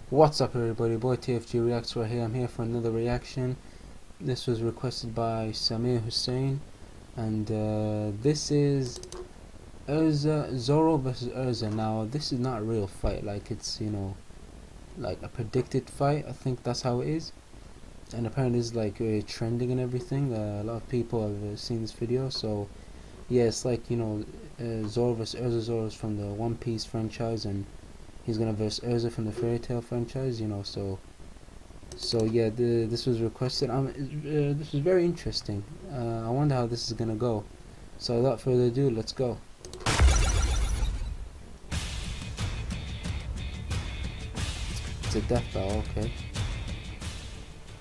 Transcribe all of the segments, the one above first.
What's up everybody, boy TFG Reacts right here. I'm here for another reaction. This was requested by Samir Hussein, and this is Erza, Zoro versus Erza. Now this is not a real fight, like it's, you know, like a predicted fight. I think that's how it is, and apparently it's like trending and everything. A lot of people have seen this video, so yeah, it's like, you know, Zoro versus Erza. Zoro's from the One Piece franchise, and he's gonna verse Erza from the Fairy Tail franchise, you know. So yeah, this was requested. This was very interesting. I wonder how this is gonna go. So without further ado, let's go. It's a death battle, okay.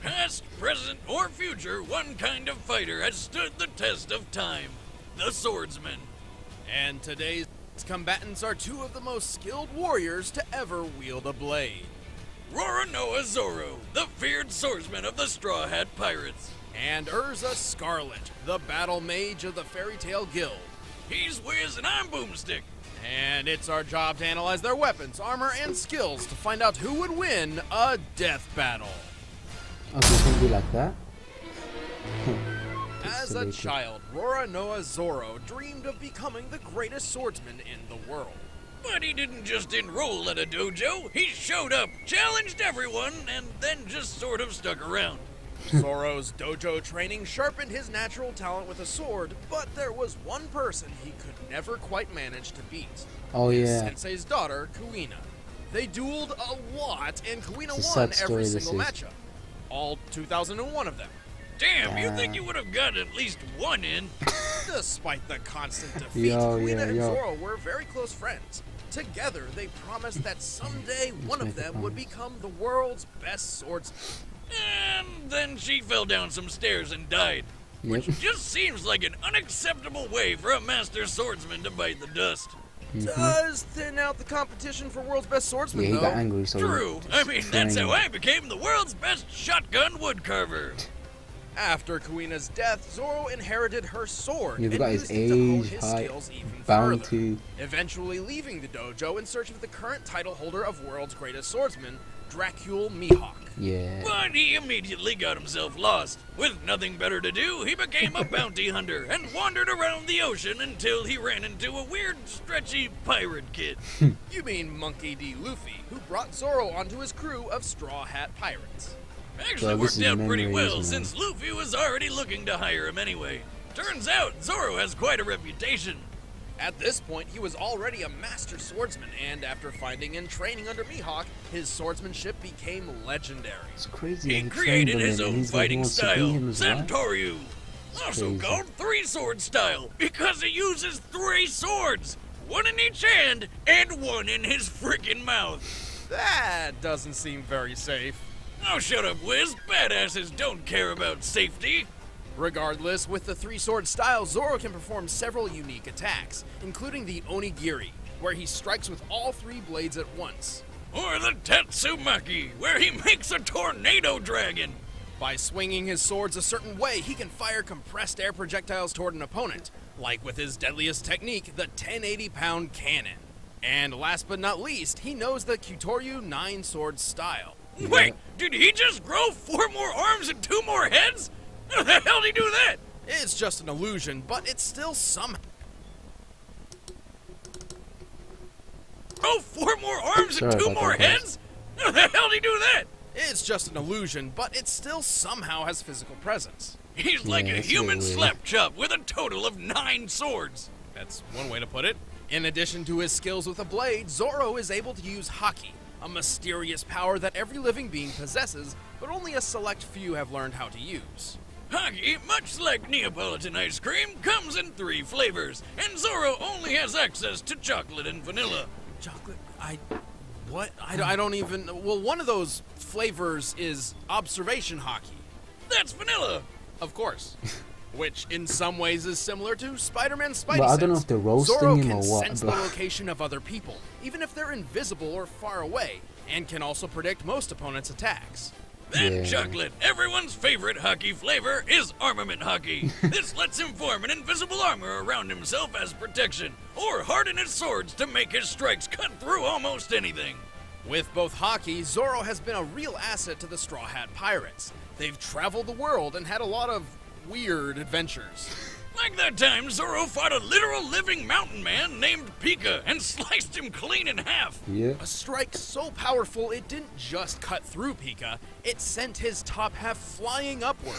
Past, present, or future, one kind of fighter has stood the test of time: the swordsman. And today's combatants are two of the most skilled warriors to ever wield a blade. Roronoa Zoro, the feared swordsman of the Straw Hat Pirates. And Erza Scarlet, the battle mage of the Fairy Tail Guild. He's Wiz and I'm Boomstick. And it's our job to analyze their weapons, armor, and skills to find out who would win a death battle. Okay, it's gonna be like that. As a child, Roronoa Zoro dreamed of becoming the greatest swordsman in the world. But he didn't just enroll at a dojo, he showed up, challenged everyone, and then just sort of stuck around. Zoro's dojo training sharpened his natural talent with a sword, but there was one person he could never quite manage to beat. Oh His yeah. sensei's daughter, Kuina. They dueled a lot, and Kuina It's a won sad story, every this single is. matchup. All 2,001 of them. Damn, you think you would have got at least one in? Despite the constant defeat, Yo, Kuina and yo. Zoro were very close friends. Together, they promised that someday one make of a them would promise. become the world's best swordsman. And then she fell down some stairs and died. Yep. Which just seems like an unacceptable way for a master swordsman to bite the dust. Does thin out the competition for world's best swordsman, Yeah, he though. got angry, so he True. I mean, that's how trained. I became the world's best shotgun woodcarver. After Kuina's death, Zoro inherited her sword You've and got his used it to hone age, his height, skills even bounty. further, eventually leaving the dojo in search of the current title holder of world's greatest swordsman, Dracule Mihawk. Yeah. But he immediately got himself lost. With nothing better to do, he became a bounty hunter and wandered around the ocean until he ran into a weird, stretchy pirate kid. You mean Monkey D. Luffy, who brought Zoro onto his crew of Straw Hat Pirates. Actually So this worked is out pretty memories, well man. since Luffy was already looking to hire him anyway. Turns out Zoro has quite a reputation. At this point, he was already a master swordsman, and after finding and training under Mihawk, his swordsmanship became legendary. It's crazy. He trained created him his and own he's like, fighting wants to be style, him as well. Santoryu, also crazy. called three-sword style, because he uses three swords, one in each hand and one in his frickin' mouth. That doesn't seem very safe. Oh, shut up, Wiz. Badasses don't care about safety. Regardless, with the three-sword style, Zoro can perform several unique attacks, including the Onigiri, where he strikes with all three blades at once. Or the Tatsumaki, where he makes a tornado dragon. By swinging his swords a certain way, he can fire compressed air projectiles toward an opponent, like with his deadliest technique, the 1080-pound cannon. And last but not least, he knows the Kyutoryu 9-sword style. Wait, did he just grow 4 more arms and 2 more heads? How the hell did he do that? It's just an illusion, but it's still somehow. Oh, 4 more arms and Sorry 2 about more that, guys. heads? How the hell did he do that? It's just an illusion, but it still somehow has physical presence. He's like Yeah, a that's human weird. slap chop with a total of 9 swords. That's one way to put it. In addition to his skills with a blade, Zoro is able to use Haki, a mysterious power that every living being possesses, but only a select few have learned how to use. Haki, much like Neapolitan ice cream, comes in 3 flavors, and Zoro only has access to chocolate and vanilla. Chocolate? What? I don't even. Well, one of those flavors is observation Haki. That's vanilla. Of course. Which in some ways is similar to Spider-Man's Spidey Well, I don't know sense. if they're roasting Zoro him can or what, sense the but- location of other people, even if they're invisible or far away, and can also predict most opponents' attacks. Then Yeah. chocolate, everyone's favorite hockey flavor, is armament hockey. This lets him form an invisible armor around himself as protection, or harden his swords to make his strikes cut through almost anything. With both hockey, Zoro has been a real asset to the Straw Hat Pirates. They've traveled the world and had a lot of weird adventures. Like that time Zoro fought a literal living mountain man named Pika and sliced him clean in half. Yeah. A strike so powerful it didn't just cut through Pika, it sent his top half flying upward.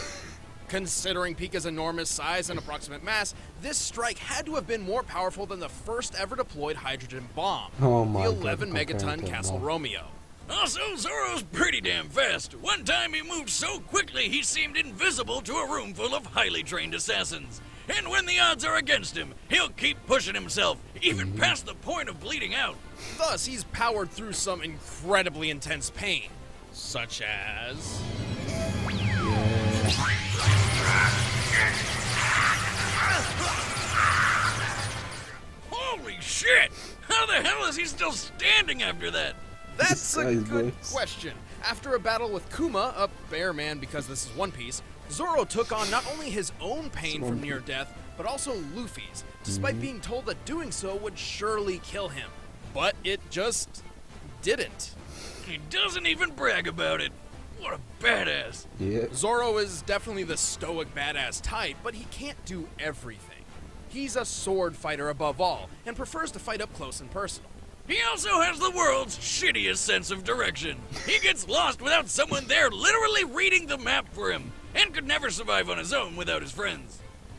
Considering Pika's enormous size and approximate mass, this strike had to have been more powerful than the first ever deployed hydrogen bomb, Oh my the God, 11 megaton compared to Castle bomb. Romeo. Also, Zoro's pretty damn fast. One time he moved so quickly he seemed invisible to a room full of highly trained assassins. And when the odds are against him, he'll keep pushing himself, even past the point of bleeding out. Thus, he's powered through some incredibly intense pain, such as... Holy shit! How the hell is he still standing after that? That's a Guy's good voice. question. After a battle with Kuma, a bear man because this is One Piece, Zoro took on not only his own pain from near death, but also Luffy's, despite being told that doing so would surely kill him. But it just didn't. He doesn't even brag about it. What a badass. Yeah. Zoro is definitely the stoic badass type, but he can't do everything. He's a sword fighter above all, and prefers to fight up close and personal. He also has the world's shittiest sense of direction. He gets lost without someone there literally reading the map for him, and could never survive on his own without his friends.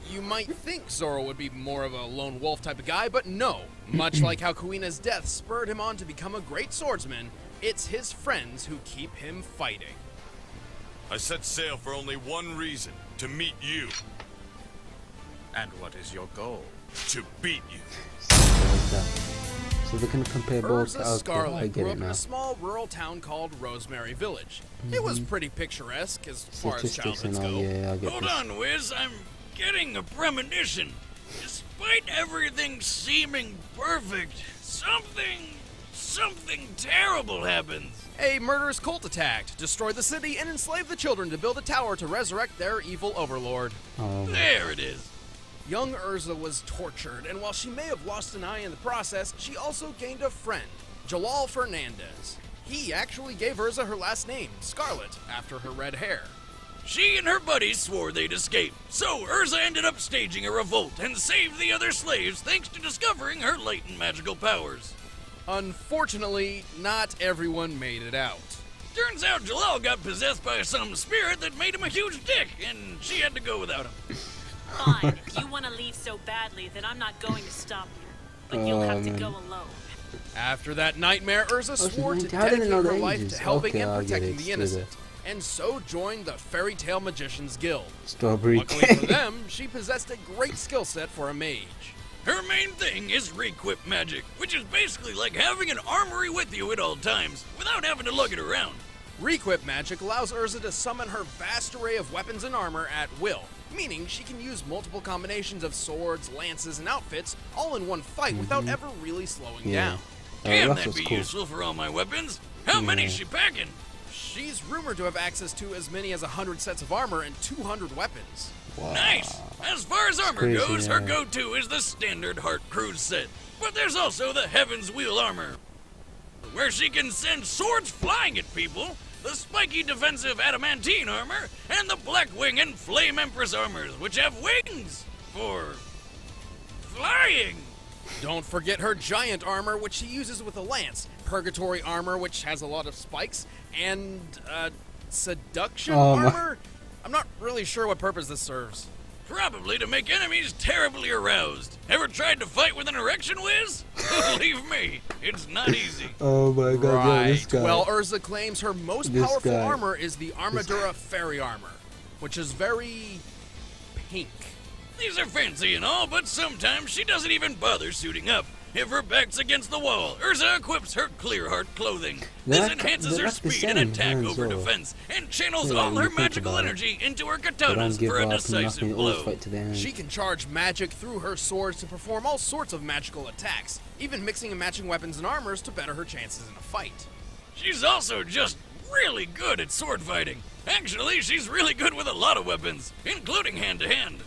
You might think Zoro would be more of a lone wolf type of guy, but no. Much like how Kuina's death spurred him on to become a great swordsman, it's his friends who keep him fighting. I set sail for only one reason, to meet you, And what is your goal? to beat you. Like that. So they're gonna compare both. Erza Okay, I Scarlet get grew it up in now. a small rural town called Rosemary Village. It was pretty picturesque as far as Statistics and childhoods all. go. Yeah, I get Hold this. on, Wiz. I'm getting a premonition. Despite everything seeming perfect, something terrible happens. A murderous cult attacked, destroyed the city, and enslaved the children to build a tower to resurrect their evil overlord. There it is. Young Erza was tortured, and while she may have lost an eye in the process, she also gained a friend, Jalal Fernandez. He actually gave Erza her last name, Scarlet, after her red hair. She and her buddies swore they'd escape, so Erza ended up staging a revolt and saved the other slaves thanks to discovering her latent magical powers. Unfortunately, not everyone made it out. Turns out Jalal got possessed by some spirit that made him a huge dick, and she had to go without him. Fine, if you want to leave so badly, then I'm not going to stop you. But you'll have to man. go alone. After that nightmare, Erza she's swore to 19. I didn't know dedicate her the life ages. to helping Okay, and I'll get protecting it. the Screw innocent, and so joined the Fairy Tale Magicians Guild. Strawberry Luckily cake. for them, she possessed a great skill set for a mage. Her main thing is requip magic, which is basically like having an armory with you at all times, without having to lug it around. Requip magic allows Erza to summon her vast array of weapons and armor at will, meaning she can use multiple combinations of swords, lances, and outfits all in one fight without ever really slowing Yeah. down. Damn, that'd Russell's be cool. useful for all my weapons. How many Yeah. is she packing? She's rumored to have access to as many as 100 sets of armor and 200 weapons. Wow. Nice! As far as armor crazy, goes, her yeah. go-to is the standard Heart Cruise set. But there's also the Heaven's Wheel armor, where she can send swords flying at people, the spiky defensive adamantine armor, and the Black Wing and Flame Empress armors, which have wings for flying. Don't forget her giant armor, which she uses with a lance, purgatory armor, which has a lot of spikes, and seduction Oh, my- armor? I'm not really sure what purpose this serves. Probably to make enemies terribly aroused. Ever tried to fight with an erection, Wiz? Believe me, it's not easy. Oh my god, yo, this guy. Well, Erza claims her most This powerful guy. armor is the Armadura Fairy armor, which is very pink. These are fancy and all, but sometimes she doesn't even bother suiting up. If her back's against the wall, Erza equips her clear heart clothing. They're This like- enhances they're her like the speed and same, attack her and over Zoro. defense, and channels Yeah, all when her you think magical about it. energy into her They don't katanas give for a up, decisive nothing, always blow. fight to the end. She can charge magic through her swords to perform all sorts of magical attacks, even mixing and matching weapons and armors to better her chances in a fight. She's also just really good at sword fighting. Actually, she's really good with a lot of weapons, including hand-to-hand.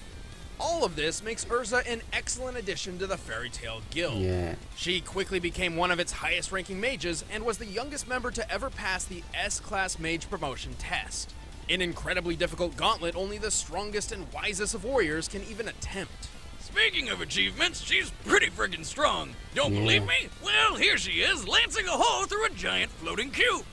All of this makes Erza an excellent addition to the Fairy Tail Guild. Yeah. She quickly became one of its highest-ranking mages and was the youngest member to ever pass the S-Class Mage promotion test. An incredibly difficult gauntlet only the strongest and wisest of warriors can even attempt. Speaking of achievements, she's pretty friggin' strong. Don't believe me? Well, here she is, lancing a hole through a giant floating cube.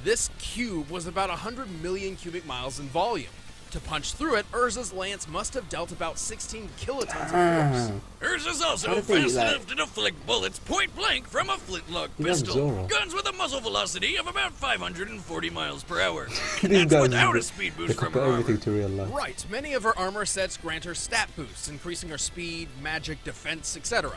This cube was about 100 million cubic miles in volume. To punch through it, Erza's lance must have dealt about 16 kilotons of force. Hers is How also did they, fast like- enough to deflect bullets point blank from a flintlock He loves pistol. Zoro. Guns with a muzzle velocity of about 540 miles per hour. These That's guys, without a they speed boost they from compare her armor. everything to real life. Right, many of her armor sets grant her stat boosts, increasing her speed, magic, defense, etc.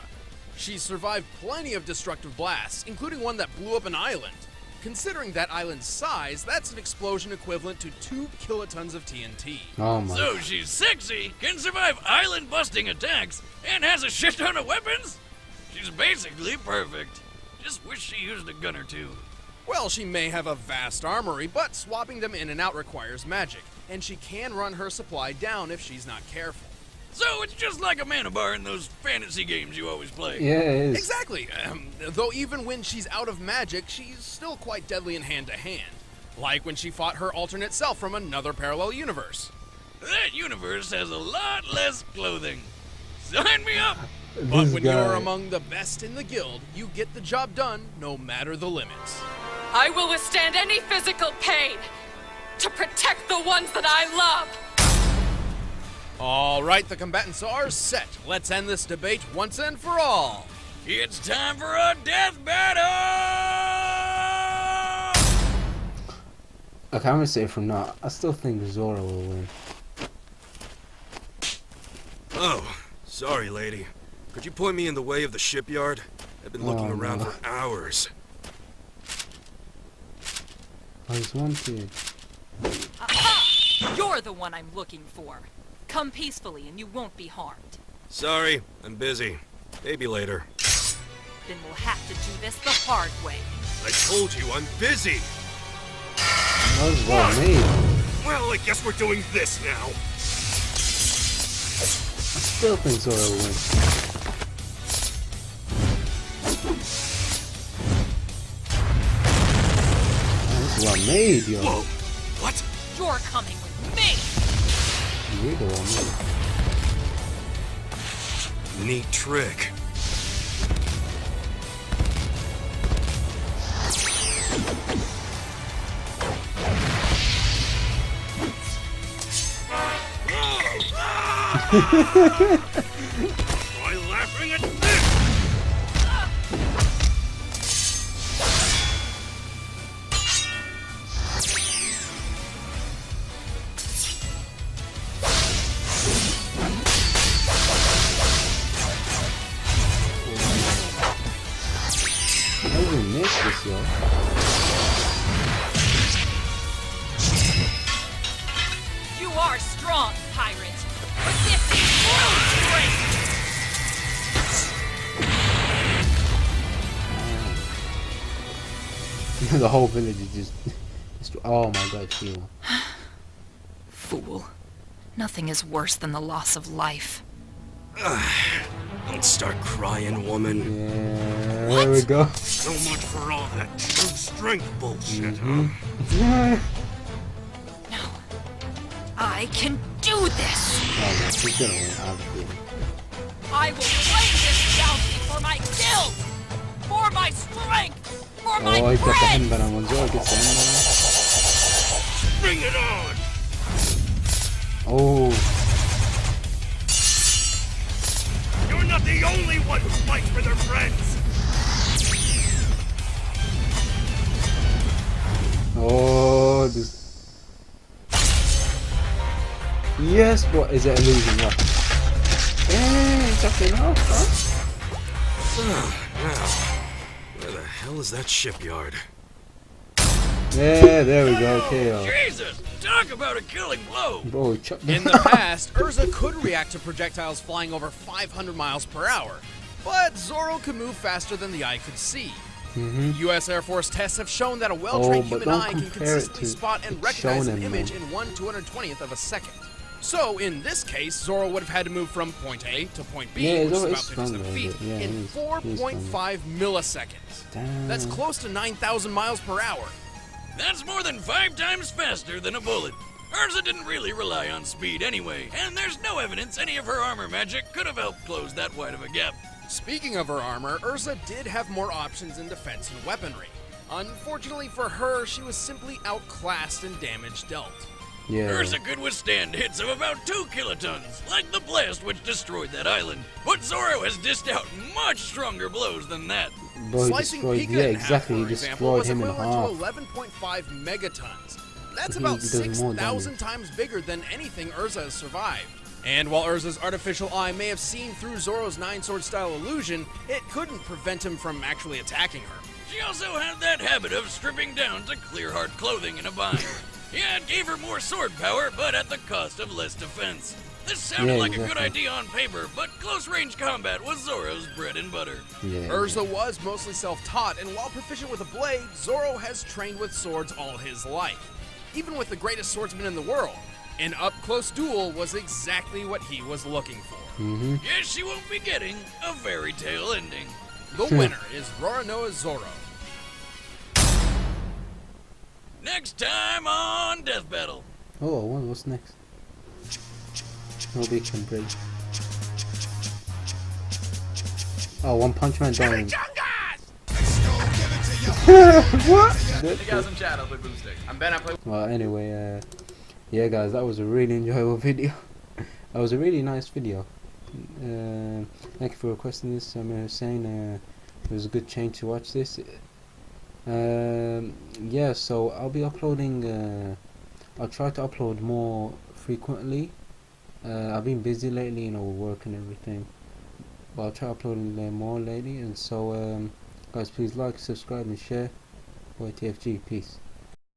She's survived plenty of destructive blasts, including one that blew up an island. Considering that island's size, that's an explosion equivalent to 2 kilotons of TNT. Oh my. So she's sexy, can survive island-busting attacks, and has a shit ton of weapons? She's basically perfect. Just wish she used a gun or two. Well, she may have a vast armory, but swapping them in and out requires magic, and she can run her supply down if she's not careful. So it's just like a mana bar in those fantasy games you always play. Yeah, it is. Exactly. Though even when she's out of magic, she's still quite deadly in hand-to-hand. Like when she fought her alternate self from another parallel universe. That universe has a lot less clothing. Sign me up! But This when guy. you're among the best in the guild, you get the job done no matter the limits. I will withstand any physical pain to protect the ones that I love. All right, the combatants are set. Let's end this debate once and for all. It's time for a death battle! Okay, I'm gonna say from now, I still think Zoro will win. Oh, sorry, lady. Could you point me in the way of the shipyard? I've been looking Oh, around no. for hours. Oh, he's one kid. Aha! You're the one I'm looking for. Come peacefully and you won't be harmed. Sorry, I'm busy. Maybe later. Then we'll have to do this the hard way. I told you I'm busy! That was well made. Well, I guess we're doing this now. I still think Zoro will win. Man, this is well made, yo. Whoa! What? You're coming with me! Really well made. Neat trick. Try laughing at this! How did we miss this, yo? You are strong, pirate. But this is true strength! The whole village is just... Oh my god, Sheila. Fool. Nothing is worse than the loss of life. Don't start crying, woman. Yeah, there we go. So much for all that true strength bullshit, Mhm. huh? No. I can do this! Oh, yeah, she's gonna win, obviously. I will claim this bounty for my guild! For my strength! For my Oh, he's got the friends! headband on. When Zoro gets the headband Bring it on! on. Oh, You're not the only one who fights for their friends! oh, this. Yes, what is it illusion? What? Hey, something else, huh? Now, where the hell is that shipyard? Yeah, there we go. KO. Jesus! Talk about a killing blow! Bro, chuck In the past, Erza could react to projectiles flying over 500 miles per hour, but Zoro could move faster than the eye could see. U.S. Air Force tests have shown that a well-trained Oh, but human don't eye can compare it consistently to spot and recognize an shonen, image man. in 1/220th of a second. So, in this case, Zoro would have had to move from point A to point B, Yeah, which is Zoro about is 57 stronger, feet, yeah, in he's 4.5 milliseconds. Damn. That's close to 9,000 miles per hour. That's more than 5 times faster than a bullet. Erza didn't really rely on speed anyway, and there's no evidence any of her armor magic could have helped close that wide of a gap. Speaking of her armor, Erza did have more options in defense and weaponry. Unfortunately for her, she was simply outclassed in damage dealt. Yeah. Erza could withstand hits of about 2 kilotons, like the blast which destroyed that island. But Zoro has dished out much stronger blows than that. Bro, he Slicing destroyed, Pika yeah, in exactly. half, He for example, destroyed was him in equivalent half. to 11.5 megatons. That's He about does more 6,000 damage. times bigger than anything Erza has survived. And while Erza's artificial eye may have seen through Zoro's 9-sword style illusion, it couldn't prevent him from actually attacking her. She also had that habit of stripping down to clear hard clothing in a bind. Yeah, it gave her more sword power, but at the cost of less defense. This sounded Yeah, like a good exactly. idea on paper, but close-range combat was Zoro's bread and butter. Yeah. Erza was mostly self-taught, and while proficient with a blade, Zoro has trained with swords all his life. Even with the greatest swordsman in the world, an up-close duel was exactly what he was looking for. Guess she won't be getting a fairy tale ending. The winner is Roronoa Zoro. Next time on Death Battle. Oh, what's next? No beacon bridge. Oh, One Punch Man down. What? Hey guys, I'm Chad. I'll play Boomstick. I'm Ben. I play. Well, anyway, yeah, guys, that was a really enjoyable video. That was a really nice video. Thank you for requesting this. Hussein, it was a good change to watch this. Yeah, so I'll be uploading. I'll try to upload more frequently. I've been busy lately, you know, with work and everything. But I'll try uploading more lately. And so, guys, please like, subscribe, and share. TFG, peace.